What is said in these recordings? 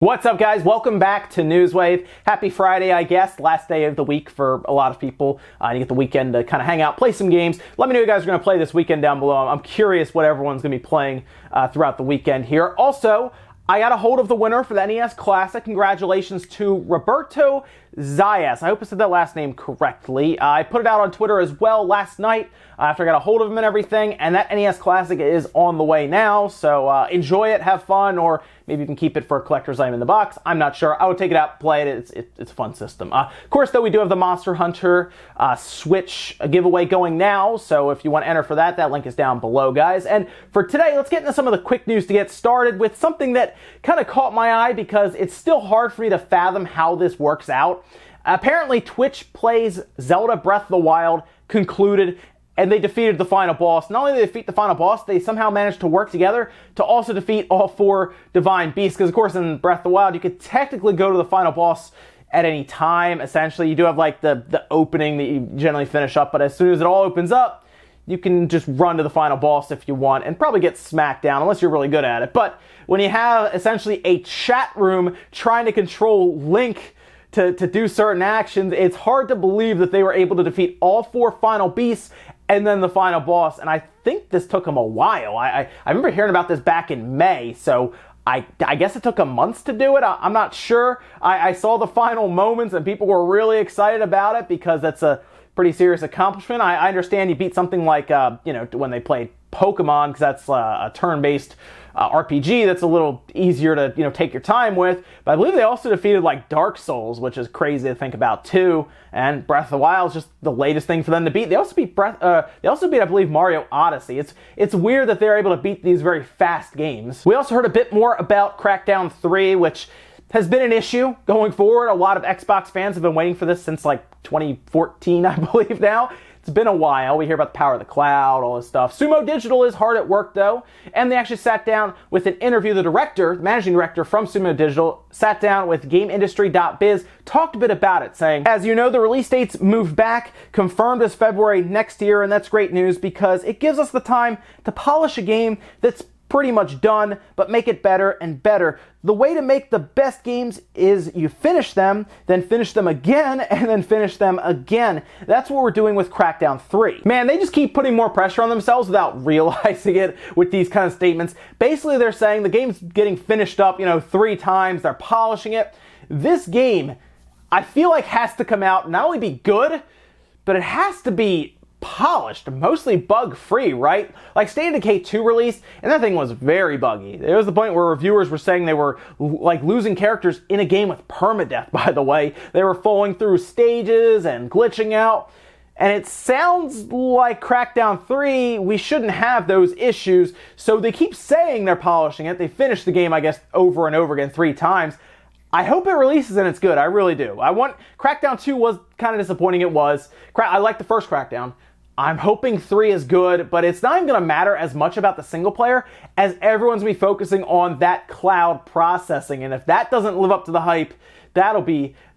What's up, guys? Welcome back to Newswave. Happy Friday, I guess. Last day of the week for a lot of people. You get the weekend to kind of hang out, play some games. Let me know what you guys are going to play this weekend down below. I'm curious what everyone's going to be playing throughout the weekend here. Also, I got a hold of the winner for the NES Classic. Congratulations to Roberto Zayas. I hope I said that last name correctly. I put it out on Twitter as well last night after I got a hold of him and everything, and that NES Classic is on the way now, so enjoy it, have fun, or maybe you can keep it for a collector's item in the box. I'm not sure. I would take it out, play it. It's a fun system. Of course, though, we do have the Monster Hunter Switch giveaway going now, so if you want to enter for that, that link is down below, guys. And for today, let's get into some of the quick news to get started with something that kind of caught my eye because it's still hard for me to fathom how this works out. Apparently, Twitch Plays Zelda Breath of the Wild concluded, and they defeated the final boss. Not only did they defeat the final boss, they somehow managed to work together to also defeat all 4 divine beasts. Because, of course, in Breath of the Wild, you could technically go to the final boss at any time. Essentially, you do have, like, the opening that you generally finish up, but as soon as it all opens up, you can just run to the final boss if you want and probably get smacked down, unless you're really good at it. But when you have, essentially, a chat room trying to control Link to do certain actions, it's hard to believe that they were able to defeat all 4 final beasts and then the final boss, and I think this took them a while. I remember hearing about this back in May, so I guess it took them months to do it. I'm not sure. I saw the final moments, and people were really excited about it because that's a pretty serious accomplishment. I understand you beat something like, when they played Pokemon, because that's a turn-based RPG that's a little easier to take your time with, but I believe they also defeated like Dark Souls, which is crazy to think about too. And Breath of the Wild is just the latest thing for them to beat. They also beat I believe, Mario Odyssey. It's weird that they're able to beat these very fast games. We also heard a bit more about Crackdown 3, which has been an issue going forward. A lot of Xbox fans have been waiting for this since like 2014, I believe now. It's been a while. We hear about the power of the cloud, all this stuff. Sumo Digital is hard at work, though, and they actually sat down with an interview. The director, the managing director from Sumo Digital, sat down with GameIndustry.biz, talked a bit about it, saying, as you know, the release date's moved back, confirmed as February next year, and that's great news because it gives us the time to polish a game that's pretty much done, but make it better and better. The way to make the best games is you finish them, then finish them again, and then finish them again. That's what we're doing with Crackdown 3. Man, they just keep putting more pressure on themselves without realizing it with these kind of statements. Basically, they're saying the game's getting finished up, 3 times, they're polishing it. This game, I feel like, has to come out and not only be good, but it has to be polished, mostly bug-free, right? Like State of Decay 2 released, and that thing was very buggy. There was the point where reviewers were saying they were like losing characters in a game with permadeath, by the way. They were falling through stages and glitching out. And it sounds like Crackdown 3, we shouldn't have those issues, so they keep saying they're polishing it. They finished the game, I guess, over and over again 3 times. I hope it releases and it's good. I really do. Crackdown 2 was kind of disappointing. It was. I like the first Crackdown. I'm hoping 3 is good, but it's not even going to matter as much about the single player as everyone's going to be focusing on that cloud processing. And if that doesn't live up to the hype,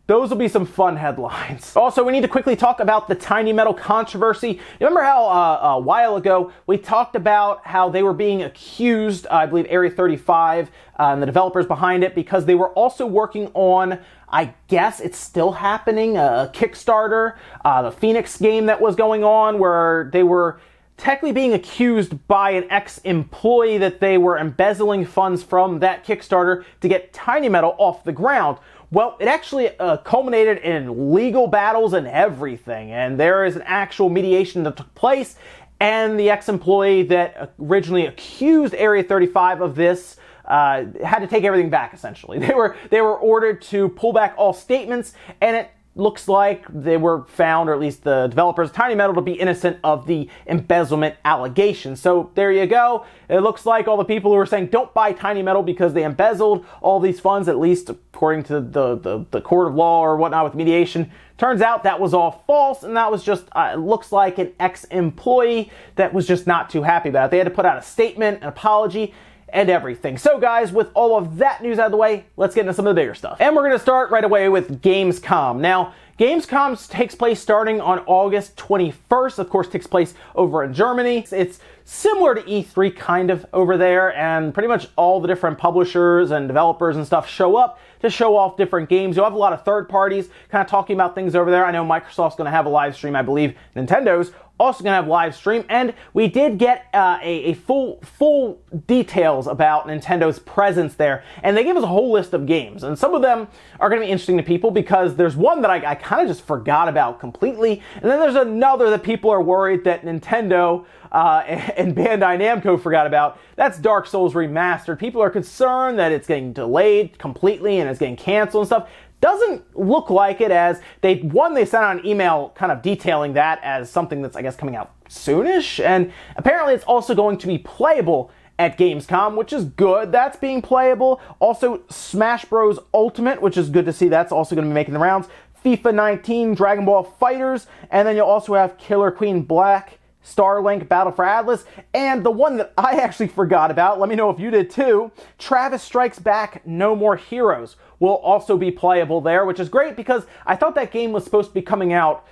those will be some fun headlines. Also, we need to quickly talk about the Tiny Metal controversy. Remember how a while ago we talked about how they were being accused, I believe Area 35 and the developers behind it, because they were also working on, I guess it's still happening, a Kickstarter, the Phoenix game that was going on, where they were technically being accused by an ex-employee that they were embezzling funds from that Kickstarter to get Tiny Metal off the ground. Well, it actually culminated in legal battles and everything, and there is an actual mediation that took place, and the ex-employee that originally accused Area 35 of this had to take everything back, essentially. They were ordered to pull back all statements, and it looks like they were found, or at least the developers, Tiny Metal, to be innocent of the embezzlement allegations. So there you go. It looks like all the people who were saying don't buy Tiny Metal because they embezzled all these funds, at least according to the court of law or whatnot with mediation, turns out that was all false, and that was just, looks like an ex-employee that was just not too happy about it. They had to put out a statement, an apology, and everything. So guys, with all of that news out of the way, let's get into some of the bigger stuff. And we're going to start right away with Gamescom. Now, Gamescom takes place starting on August 21st. Of course, takes place over in Germany. It's similar to E3 kind of over there, and pretty much all the different publishers and developers and stuff show up to show off different games. You'll have a lot of third parties kind of talking about things over there. I know Microsoft's going to have a live stream. I believe Nintendo's also going to have live stream, and we did get a full details about Nintendo's presence there, and they gave us a whole list of games, and some of them are going to be interesting to people because there's one that I kind of just forgot about completely, and then there's another that people are worried that Nintendo and Bandai Namco forgot about. That's Dark Souls Remastered. People are concerned that it's getting delayed completely and it's getting canceled and stuff. Doesn't look like it, as they sent out an email kind of detailing that as something that's, I guess, coming out soonish, and apparently it's also going to be playable at Gamescom, which is good. That's being playable. Also, Smash Bros. Ultimate, which is good to see. That's also going to be making the rounds. FIFA 19, Dragon Ball FighterZ, and then you'll also have Killer Queen Black, Starlink, Battle for Atlas, and the one that I actually forgot about, let me know if you did too, Travis Strikes Back No More Heroes will also be playable there, which is great because I thought that game was supposed to be coming out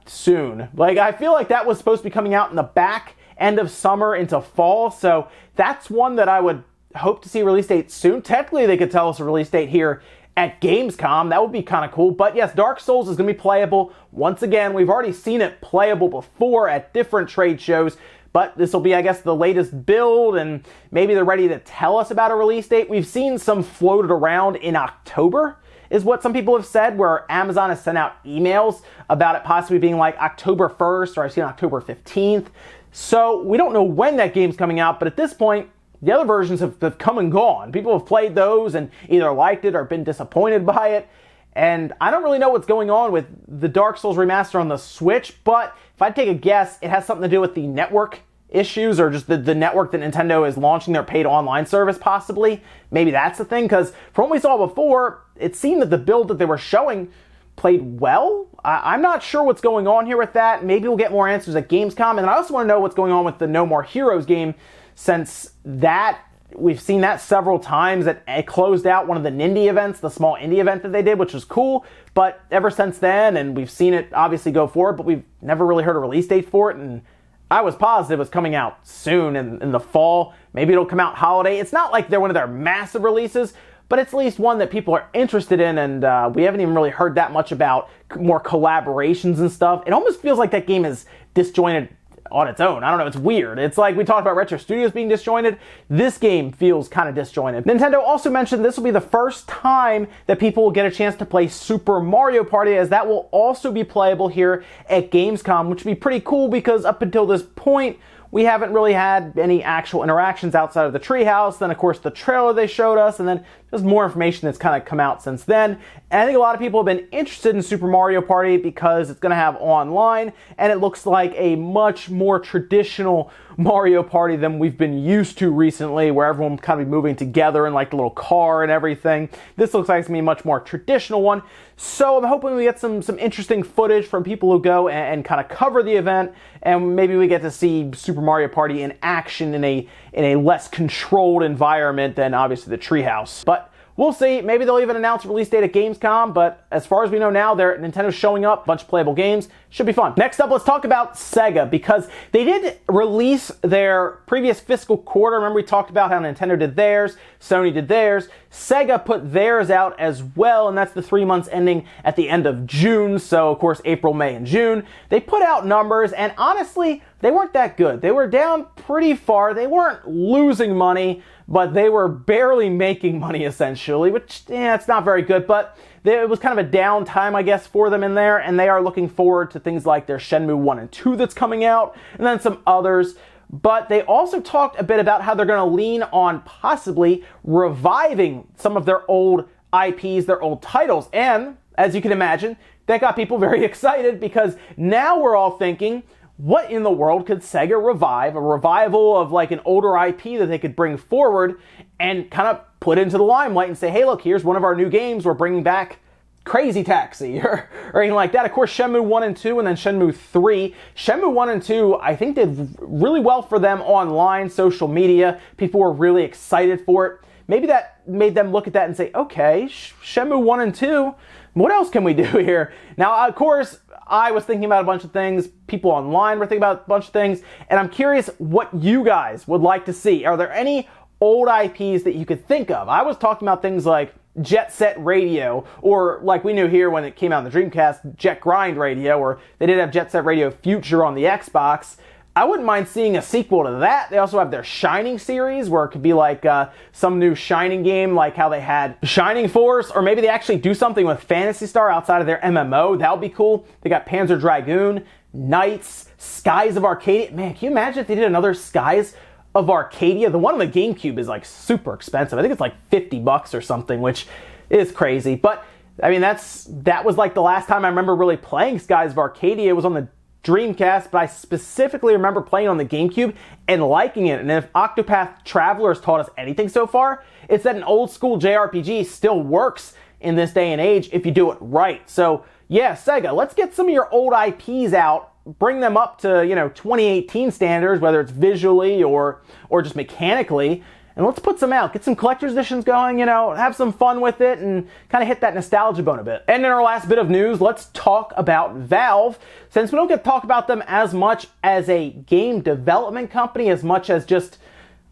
soon. Like, I feel like that was supposed to be coming out in the back end of summer into fall, so that's one that I would hope to see a release date soon. Technically, they could tell us a release date here at Gamescom. That would be kind of cool. But yes, Dark Souls is going to be playable. Once again, we've already seen it playable before at different trade shows, but this will be, I guess, the latest build, and maybe they're ready to tell us about a release date. We've seen some floated around in October, is what some people have said, where Amazon has sent out emails about it possibly being like October 1st, or I've seen October 15th. So we don't know when that game's coming out, but at this point, the other versions have come and gone. People have played those and either liked it or been disappointed by it. And I don't really know what's going on with the Dark Souls Remaster on the Switch, but if I take a guess, it has something to do with the network issues, or just the network that Nintendo is launching their paid online service, possibly. Maybe that's the thing, because from what we saw before, it seemed that the build that they were showing played well. I'm not sure what's going on here with that. Maybe we'll get more answers at Gamescom. And I also want to know what's going on with the No More Heroes game, since that we've seen that several times. That it closed out one of the Nindy events, the small indie event that they did, which was cool. But ever since then, and we've seen it obviously go forward, but we've never really heard a release date for it. And I was positive it was coming out soon in the fall. Maybe it'll come out holiday. It's not like they're one of their massive releases, but it's at least one that people are interested in, and we haven't even really heard that much about more collaborations and stuff. It almost feels like that game is disjointed on its own. I don't know, it's weird. It's like we talked about Retro Studios being disjointed. This game feels kind of disjointed. Nintendo also mentioned this will be the first time that people will get a chance to play Super Mario Party, as that will also be playable here at Gamescom, which would be pretty cool because up until this point, we haven't really had any actual interactions outside of the treehouse. Then, of course, the trailer they showed us, and then just more information that's kind of come out since then. And I think a lot of people have been interested in Super Mario Party because it's going to have online, and it looks like a much more traditional Mario Party than we've been used to recently, where everyone kind of be moving together in like the little car and everything. This looks like it's going to be a much more traditional one. So I'm hoping we get some interesting footage from people who go and kind of cover the event, and maybe we get to see Super Mario Party in action in a less controlled environment than obviously the treehouse. But we'll see. Maybe they'll even announce a release date at Gamescom, but as far as we know now, Nintendo's showing up, a bunch of playable games. Should be fun. Next up, let's talk about SEGA, because they did release their previous fiscal quarter. Remember we talked about how Nintendo did theirs, Sony did theirs. SEGA put theirs out as well, and that's the 3 months ending at the end of June. So, of course, April, May, and June. They put out numbers, and honestly, they weren't that good. They were down pretty far. They weren't losing money, but they were barely making money, essentially, which, it's not very good, but it was kind of a down time, I guess, for them in there, and they are looking forward to things like their Shenmue 1 and 2 that's coming out, and then some others. But they also talked a bit about how they're going to lean on possibly reviving some of their old IPs, their old titles, and, as you can imagine, that got people very excited, because now we're all thinking, what in the world could SEGA revive? A revival of like an older IP that they could bring forward and kind of put into the limelight and say, hey, look, here's one of our new games. We're bringing back Crazy Taxi or anything like that. Of course, Shenmue 1 and 2 and then Shenmue 3. Shenmue 1 and 2, I think did really well for them online, social media. People were really excited for it. maybe that made them look at that and say, okay, Shenmue 1 and 2, what else can we do here? Now, of course, I was thinking about a bunch of things. People online were thinking about a bunch of things. And I'm curious what you guys would like to see. Are there any old IPs that you could think of? I was talking about things like Jet Set Radio, or like we knew here when it came out on the Dreamcast, Jet Grind Radio, or they did have Jet Set Radio Future on the Xbox. I wouldn't mind seeing a sequel to that. They also have their Shining series, where it could be like some new Shining game, like how they had Shining Force, or maybe they actually do something with Phantasy Star outside of their MMO. That would be cool. They got Panzer Dragoon, Knights, Skies of Arcadia. Man, can you imagine if they did another Skies of Arcadia? The one on the GameCube is like super expensive. I think it's like $50 or something, which is crazy. But I mean, that was like the last time I remember really playing Skies of Arcadia. It was on the Dreamcast, but I specifically remember playing on the GameCube and liking it. And if Octopath Traveler has taught us anything so far, it's that an old school JRPG still works in this day and age if you do it right. So yeah, Sega, let's get some of your old IPs out, bring them up to, 2018 standards, whether it's visually or just mechanically, and let's put some out. Get some collector's editions going, have some fun with it, and kind of hit that nostalgia bone a bit. And in our last bit of news, let's talk about Valve. Since we don't get to talk about them as much as a game development company, as much as just,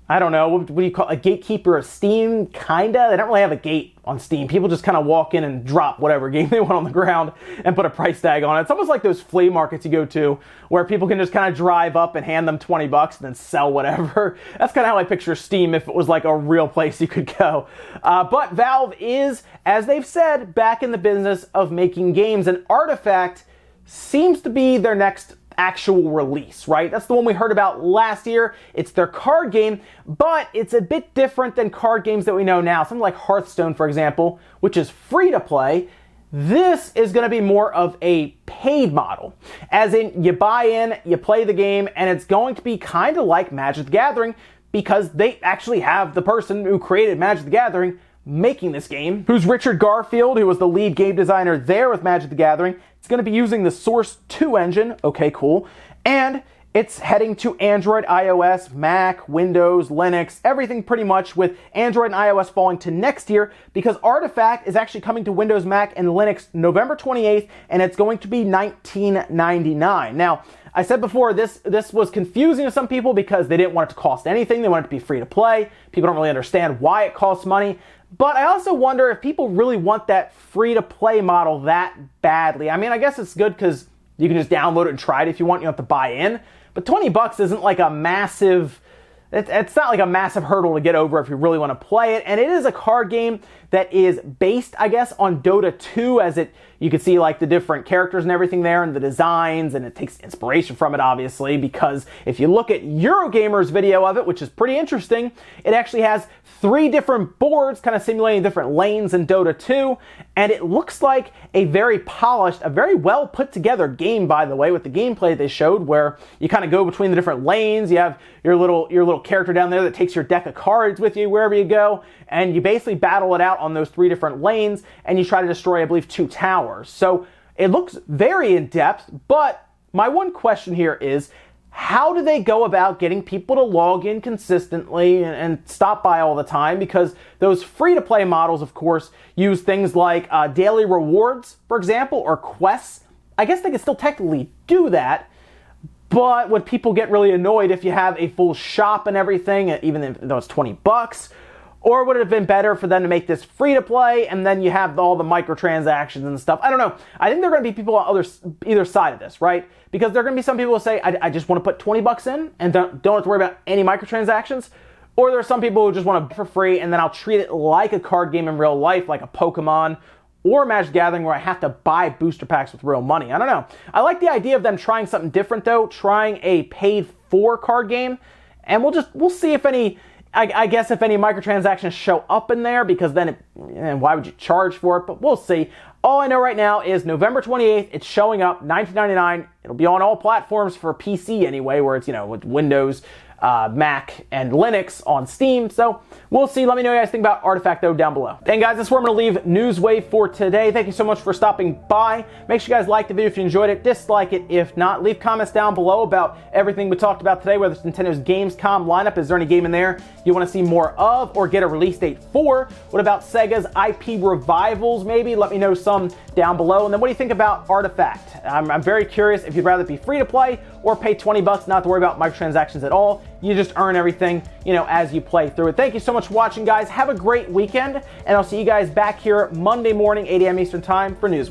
I don't know, what do you call it, a gatekeeper of Steam, kinda? They don't really have a gate on Steam. People just kind of walk in and drop whatever game they want on the ground and put a price tag on it. It's almost like those flea markets you go to where people can just kind of drive up and hand them $20 and then sell whatever. That's kind of how I picture Steam if it was like a real place you could go. But Valve is, as they've said, back in the business of making games, and Artifact seems to be their next actual release, right? That's the one we heard about last year. It's their card game, but it's a bit different than card games that we know now. Something like Hearthstone, for example, which is free to play. This is going to be more of a paid model. As in, you buy in, you play the game, and it's going to be kind of like Magic the Gathering because they actually have the person who created Magic the Gathering making this game, who's Richard Garfield, who was the lead game designer there with Magic the Gathering. It's going to be using the Source 2 engine. Okay, cool. And it's heading to Android, iOS, Mac, Windows, Linux, everything pretty much, with Android and iOS falling to next year because Artifact is actually coming to Windows, Mac, and Linux November 28th, and it's going to be $19.99. Now, I said before, this was confusing to some people because they didn't want it to cost anything. They want it to be free to play. People don't really understand why it costs money. But I also wonder if people really want that free-to-play model that badly. I mean, I guess it's good because you can just download it and try it if you want. You don't have to buy in. But $20 isn't like a massive... It's not like a massive hurdle to get over if you really want to play it. And it is a card game that is based, I guess, on Dota 2, as you can see like the different characters and everything there and the designs, and it takes inspiration from it, obviously, because if you look at Eurogamer's video of it, which is pretty interesting, it actually has 3 different boards kind of simulating different lanes in Dota 2, and it looks like a very polished, a very well put together game, by the way, with the gameplay they showed, where you kind of go between the different lanes. You have your little character down there that takes your deck of cards with you wherever you go, and you basically battle it out on those 3 different lanes, and you try to destroy, I believe, 2 towers. So it looks very in-depth, but my one question here is, how do they go about getting people to log in consistently and stop by all the time? Because those free-to-play models, of course, use things like daily rewards, for example, or quests. I guess they could still technically do that, but would people get really annoyed if you have a full shop and everything, even though it's $20? Or would it have been better for them to make this free to play and then you have all the microtransactions and stuff? I don't know. I think there are going to be people on either side of this, right? Because there are going to be some people who say, I just want to put $20 in and don't have to worry about any microtransactions. Or there are some people who just want to for free and then I'll treat it like a card game in real life, like a Pokemon or Magic the Gathering, where I have to buy booster packs with real money. I don't know. I like the idea of them trying something different, though, trying a paid-for card game. And we'll see if any... I guess if any microtransactions show up in there, because then why would you charge for it? But we'll see. All I know right now is November 28th, it's showing up, $19.99. It'll be on all platforms for PC anyway, where it's, with Windows, Mac and Linux on Steam. So we'll see. Let me know what you guys think about Artifact, though, down below. And guys, that's where I'm going to leave Newswave for today. Thank you so much for stopping by. Make sure you guys like the video if you enjoyed it. Dislike it if not. Leave comments down below about everything we talked about today, whether it's Nintendo's Gamescom lineup. Is there any game in there you want to see more of or get a release date for? What about Sega's IP revivals, maybe? Let me know some down below. And then what do you think about Artifact? I'm very curious if you'd rather be free to play or pay 20 bucks, not to worry about microtransactions at all. You just earn everything, as you play through it. Thank you so much for watching, guys. Have a great weekend, and I'll see you guys back here Monday morning, 8 a.m. Eastern Time for Newswave.